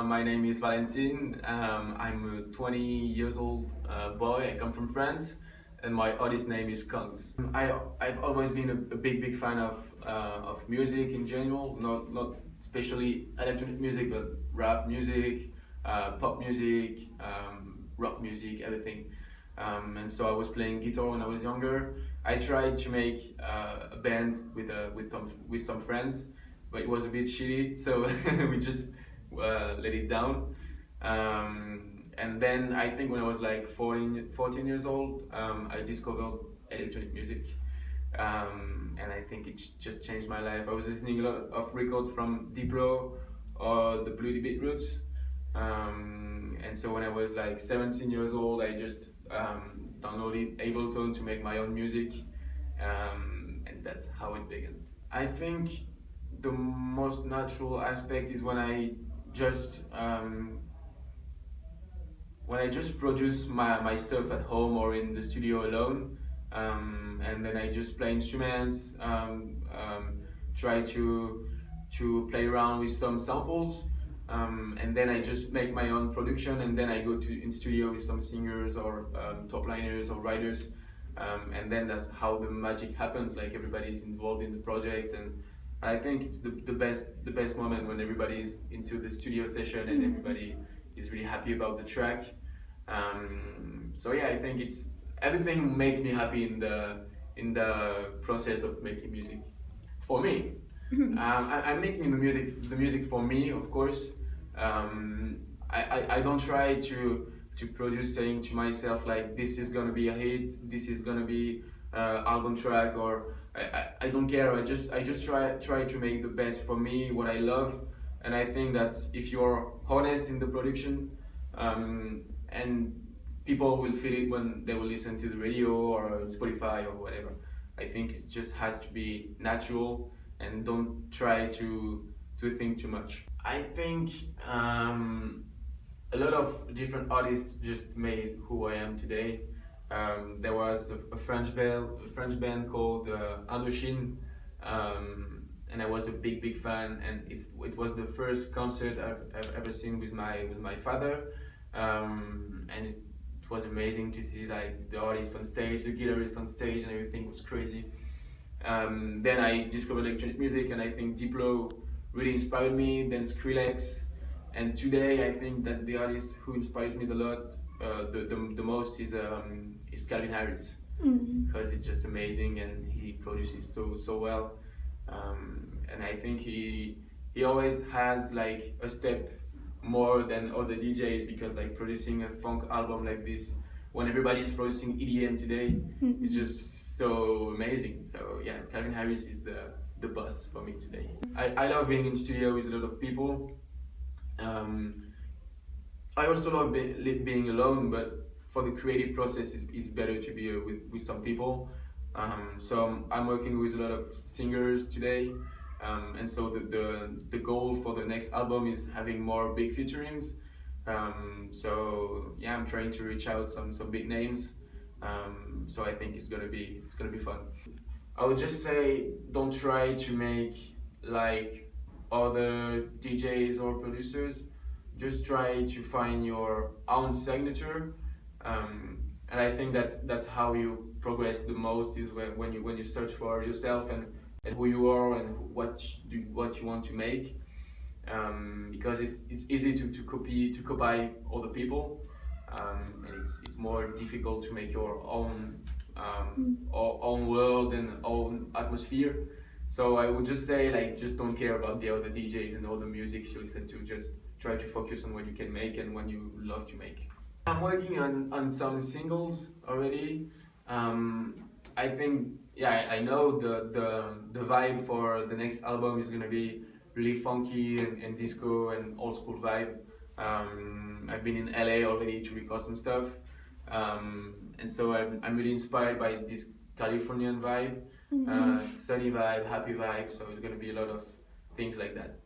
My name is Valentin. I'm a 20 years old boy. I come from France, and my artist name is Kongs. I've always been a big fan of music in general, not especially electronic music, but rap music, pop music, rock music, everything. And so I was playing guitar when I was younger. I tried to make a band with some friends, but it was a bit shitty, so we just let it down. And then I think when I was like 14 years old, I discovered electronic music. And I think it just changed my life. I was listening a lot of records from Diplo or the Bloody Beetroots. And so when I was like 17 years old, I just downloaded Ableton to make my own music. And that's how it began. I think the most natural aspect is when I just produce my stuff at home or in the studio alone, and then I just play instruments, try to play around with some samples, and then I just make my own production, and then I go in studio with some singers or top liners or writers, and then that's how the magic happens. Like everybody's involved in the project, and I think it's the best moment when everybody's into the studio session and everybody is really happy about the track. So yeah, I think everything makes me happy in the process of making music. For me, I'm making the music for me, of course. I don't try to produce saying to myself like this is gonna be a hit, this is gonna be album track, or I don't care. I just try to make the best for me, what I love, and I think that if you're honest in the production, and people will feel it when they will listen to the radio or Spotify or whatever. I think it just has to be natural and don't try to think too much. I think a lot of different artists just made who I am today. There was a French band called Indochine, and I was a big fan. And it was the first concert I've ever seen with my father, and it was amazing to see like the artist on stage, the guitarist on stage, and everything was crazy. Then I discovered electronic music, and I think Diplo really inspired me. Then Skrillex, and today I think that the artist who inspires me the most is Calvin Harris, because it's just amazing and he produces so well, and I think he always has like a step more than other DJs, because like producing a funk album like this when everybody's producing EDM today is just so amazing. So yeah, Calvin Harris is the boss for me today. I love being in studio with a lot of people. I also love being alone, but for the creative process, it's better to be with some people. So I'm working with a lot of singers today, and so the goal for the next album is having more big featurings. So yeah, I'm trying to reach out some big names. So I think it's gonna be fun. I would just say don't try to make like other DJs or producers. Just try to find your own signature, and I think that's how you progress the most, is when you search for yourself and who you are and what you want to make, because it's easy to copy other people, and it's more difficult to make your own world and own atmosphere. So I would just say like just don't care about the other DJs and all the musics you listen to. Just try to focus on what you can make and what you love to make. I'm working on some singles already. I think I know the vibe for the next album is gonna be really funky and disco and old school vibe. I've been in LA already to record some stuff, and so I'm really inspired by this Californian vibe, sunny vibe, happy vibe. So it's gonna be a lot of things like that.